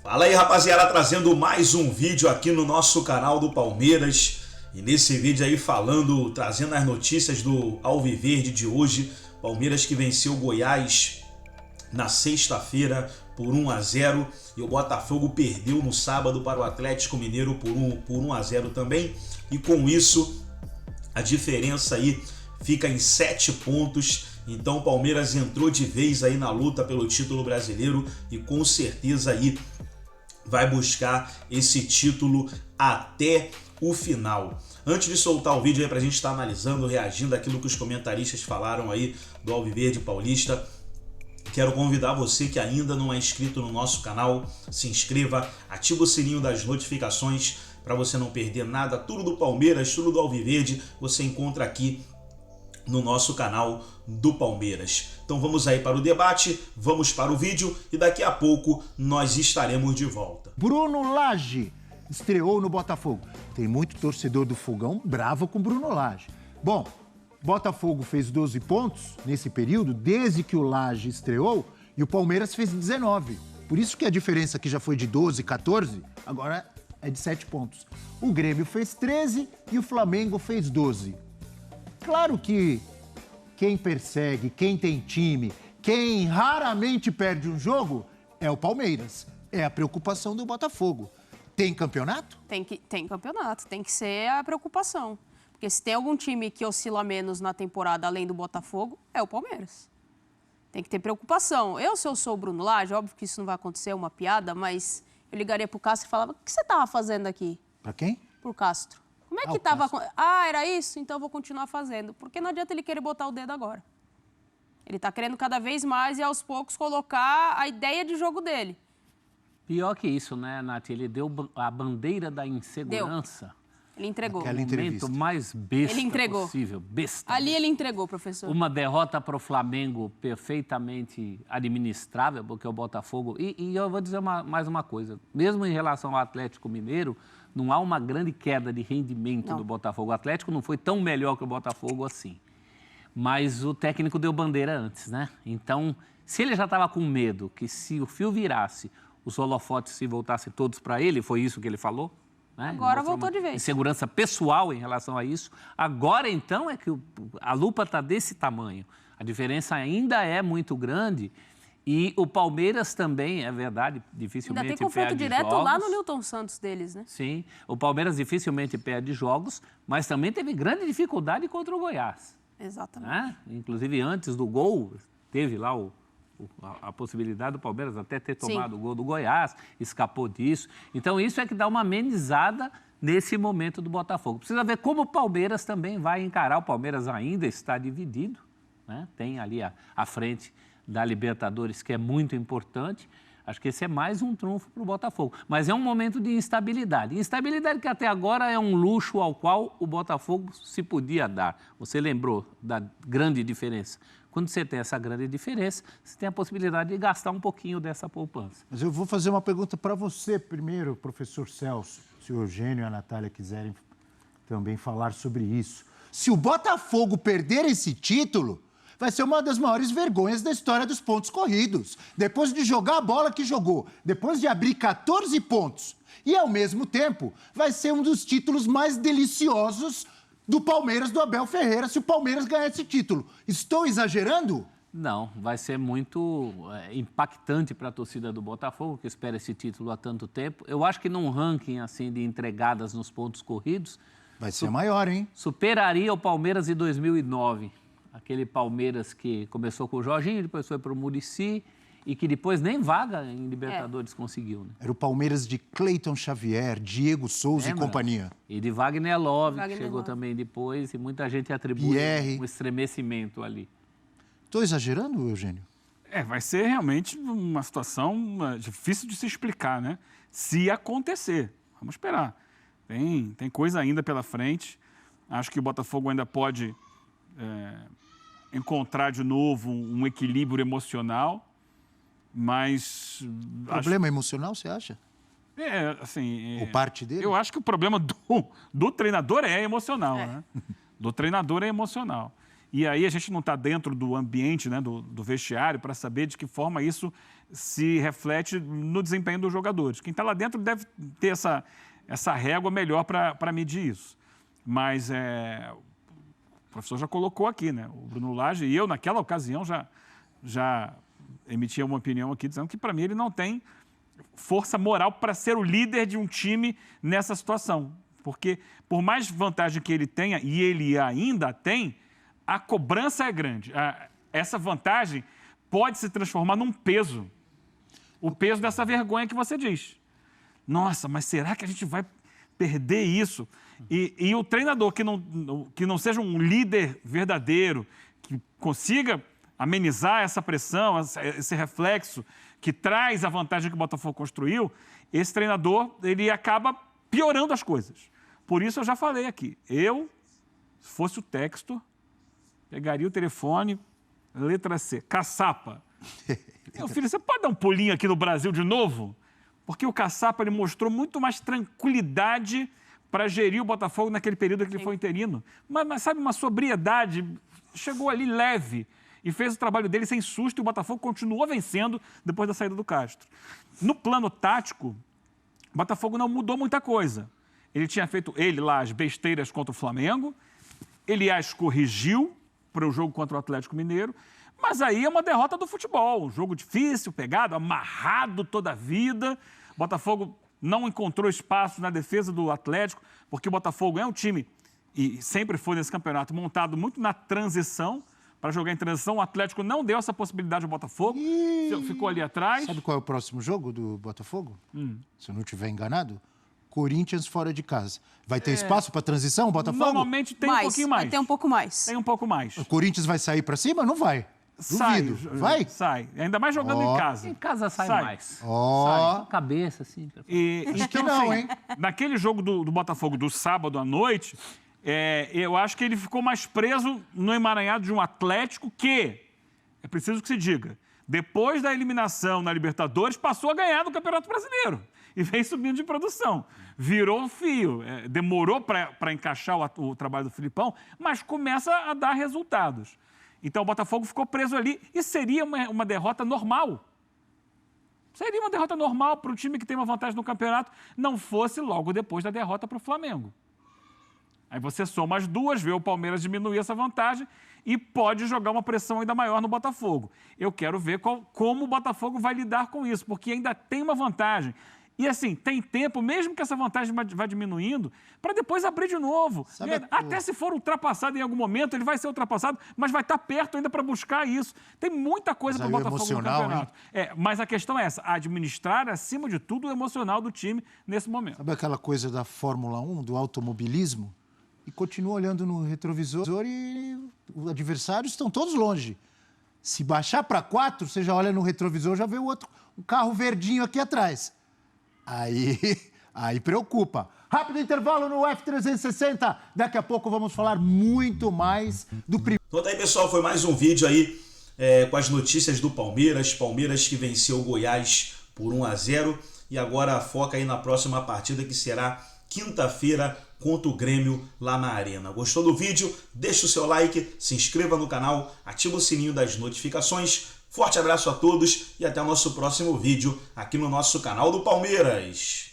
Fala aí, rapaziada, trazendo mais um vídeo aqui no nosso canal do Palmeiras. E nesse vídeo aí trazendo as notícias do Alviverde de hoje. Palmeiras que venceu o Goiás na sexta-feira por 1-0. E o Botafogo perdeu no sábado para o Atlético Mineiro por 1-0 também. E com isso, a diferença aí fica em 7 pontos. Então o Palmeiras entrou de vez aí na luta pelo título brasileiro e com certeza aí vai buscar esse título até o final. Antes de soltar o vídeo aí pra gente estar analisando, reagindo àquilo que os comentaristas falaram aí do Alviverde Paulista, quero convidar você que ainda não é inscrito no nosso canal, se inscreva, ativa o sininho das notificações para você não perder nada. Tudo do Palmeiras, tudo do Alviverde, você encontra aqui no nosso canal do Palmeiras. Então vamos aí para o debate, vamos para o vídeo e daqui a pouco nós estaremos de volta. Bruno Lage estreou no Botafogo. Tem muito torcedor do Fogão bravo com Bruno Lage. Bom, Botafogo fez 12 pontos nesse período, desde que o Lage estreou, e o Palmeiras fez 19. Por isso que a diferença aqui já foi de 12, 14, agora é de 7 pontos. O Grêmio fez 13 e o Flamengo fez 12. Claro que quem persegue, quem tem time, quem raramente perde um jogo é o Palmeiras. É a preocupação do Botafogo. Tem campeonato? Tem campeonato, tem que ser a preocupação. Porque se tem algum time que oscila menos na temporada além do Botafogo, é o Palmeiras. Tem que ter preocupação. Se eu sou o Bruno Lage, óbvio que isso não vai acontecer, é uma piada, mas eu ligaria pro Castro e falava: o que você estava fazendo aqui? Pra quem? Pro Castro. Como é que estava? Era isso? Então eu vou continuar fazendo. Porque não adianta ele querer botar o dedo agora. Ele está querendo cada vez mais e aos poucos colocar a ideia de jogo dele. Pior que isso, né, Nath? Ele deu a bandeira da insegurança. Deu. Ele entregou. Aquela entrevista. O momento mais besta Ele entregou. possível. Besta. Ali ele entregou, professor. Uma derrota para o Flamengo perfeitamente administrável, porque o Botafogo... E eu vou dizer mais uma coisa. Mesmo em relação ao Atlético Mineiro, não há uma grande queda de rendimento do Botafogo. O Atlético não foi tão melhor que o Botafogo assim. Mas o técnico deu bandeira antes, né? Então, se ele já estava com medo que se o fio virasse, os holofotes se voltassem todos para ele, foi isso que ele falou, né? Agora voltou de vez. Insegurança pessoal em relação a isso. Agora, então, é que a lupa está desse tamanho. A diferença ainda é muito grande. E o Palmeiras também, é verdade, dificilmente perde jogos. Ainda tem confronto direto lá no Newton Santos deles, né? Sim, o Palmeiras dificilmente perde jogos, mas também teve grande dificuldade contra o Goiás. Exatamente. Né? Inclusive, antes do gol, teve lá a possibilidade do Palmeiras até ter tomado o gol do Goiás, escapou disso. Então, isso é que dá uma amenizada nesse momento do Botafogo. Precisa ver como o Palmeiras também vai encarar. O Palmeiras ainda está dividido, né? Tem ali a frente da Libertadores, que é muito importante. Acho que esse é mais um trunfo para o Botafogo. Mas é um momento de instabilidade. Instabilidade que até agora é um luxo ao qual o Botafogo se podia dar. Você lembrou da grande diferença. Quando você tem essa grande diferença, você tem a possibilidade de gastar um pouquinho dessa poupança. Mas eu vou fazer uma pergunta para você primeiro, professor Celso. Se o Eugênio e a Natália quiserem também falar sobre isso. Se o Botafogo perder esse título, vai ser uma das maiores vergonhas da história dos pontos corridos. Depois de jogar a bola que jogou, depois de abrir 14 pontos. E, ao mesmo tempo, vai ser um dos títulos mais deliciosos do Palmeiras, do Abel Ferreira, se o Palmeiras ganhar esse título. Estou exagerando? Não, vai ser muito impactante para a torcida do Botafogo, que espera esse título há tanto tempo. Eu acho que num ranking assim de entregadas nos pontos corridos... Vai ser maior, hein? Superaria o Palmeiras de 2009. Aquele Palmeiras que começou com o Jorginho, depois foi para o Muricy e que depois nem vaga em Libertadores conseguiu. Né? Era o Palmeiras de Cleiton Xavier, Diego Souza e companhia. E de Wagner Love, que chegou também depois, e muita gente atribui um estremecimento ali. Estou exagerando, Eugênio? Vai ser realmente uma situação difícil de se explicar, né? Se acontecer. Vamos esperar. Tem coisa ainda pela frente. Acho que o Botafogo ainda pode encontrar de novo um equilíbrio emocional, mas... Problema emocional, você acha? Assim... Ou parte dele? Eu acho que o problema do treinador é emocional, né? Do treinador é emocional. E aí a gente não está dentro do ambiente, né, do vestiário, para saber de que forma isso se reflete no desempenho dos jogadores. Quem está lá dentro deve ter essa régua melhor para medir isso. Mas o professor já colocou aqui, né? O Bruno Lage, e eu, naquela ocasião, já emitia uma opinião aqui dizendo que, para mim, ele não tem força moral para ser o líder de um time nessa situação. Porque, por mais vantagem que ele tenha, e ele ainda tem, a cobrança é grande. Essa vantagem pode se transformar num peso. O peso dessa vergonha que você diz. Nossa, mas será que a gente vai perder isso? E o treinador que não seja um líder verdadeiro, que consiga amenizar essa pressão, esse reflexo que traz a vantagem que o Botafogo construiu, esse treinador ele acaba piorando as coisas. Por isso eu já falei aqui, se fosse o Textor, pegaria o telefone, letra C, caçapa. Meu filho, você pode dar um pulinho aqui no Brasil de novo? Porque o caçapa ele mostrou muito mais tranquilidade para gerir o Botafogo naquele período que ele foi interino. Mas sabe, uma sobriedade, chegou ali leve e fez o trabalho dele sem susto e o Botafogo continuou vencendo depois da saída do Castro. No plano tático, o Botafogo não mudou muita coisa. Ele tinha feito, lá, as besteiras contra o Flamengo, ele as corrigiu para o jogo contra o Atlético Mineiro, mas aí é uma derrota do futebol, um jogo difícil, pegado, amarrado toda a vida. O Botafogo não encontrou espaço na defesa do Atlético, porque o Botafogo é um time, e sempre foi nesse campeonato, montado muito na transição, para jogar em transição. O Atlético não deu essa possibilidade ao Botafogo, ficou ali atrás. Sabe qual é o próximo jogo do Botafogo? Se eu não estiver enganado, Corinthians fora de casa. Vai ter espaço para transição, o Botafogo? Normalmente tem um pouquinho mais. Vai ter um pouco mais. Tem um pouco mais. O Corinthians vai sair para cima? Não vai. Duvido. Vai? Sai. Ainda mais jogando em casa. Em casa sai mais. Sai. Com a cabeça, assim. Acho que não, hein? Naquele jogo do Botafogo do sábado à noite, eu acho que ele ficou mais preso no emaranhado de um Atlético que, é preciso que se diga, depois da eliminação na Libertadores, passou a ganhar no Campeonato Brasileiro. E vem subindo de produção. Virou um fio. Demorou para encaixar o trabalho do Filipão, mas começa a dar resultados. Então o Botafogo ficou preso ali e seria uma derrota normal. Seria uma derrota normal para o time que tem uma vantagem no campeonato, não fosse logo depois da derrota para o Flamengo. Aí você soma as duas, vê o Palmeiras diminuir essa vantagem e pode jogar uma pressão ainda maior no Botafogo. Eu quero ver como o Botafogo vai lidar com isso, porque ainda tem uma vantagem. E assim, tem tempo, mesmo que essa vantagem vá diminuindo, para depois abrir de novo. Até se for ultrapassado em algum momento, ele vai ser ultrapassado, mas vai estar perto ainda para buscar isso. Tem muita coisa para o Botafogo no campeonato. Mas a questão é essa, administrar, acima de tudo, o emocional do time nesse momento. Sabe aquela coisa da Fórmula 1, do automobilismo? E continua olhando no retrovisor e os adversários estão todos longe. Se baixar para 4, você já olha no retrovisor, já vê o outro, um carro verdinho aqui atrás. Aí preocupa. Rápido intervalo no F360. Daqui a pouco vamos falar muito mais do primeiro. Então tá aí, pessoal, foi mais um vídeo aí com as notícias do Palmeiras. Palmeiras que venceu o Goiás por 1-0 e agora foca aí na próxima partida que será quinta-feira contra o Grêmio lá na Arena. Gostou do vídeo? Deixa o seu like, se inscreva no canal, ativa o sininho das notificações. Forte abraço a todos e até o nosso próximo vídeo aqui no nosso canal do Palmeiras.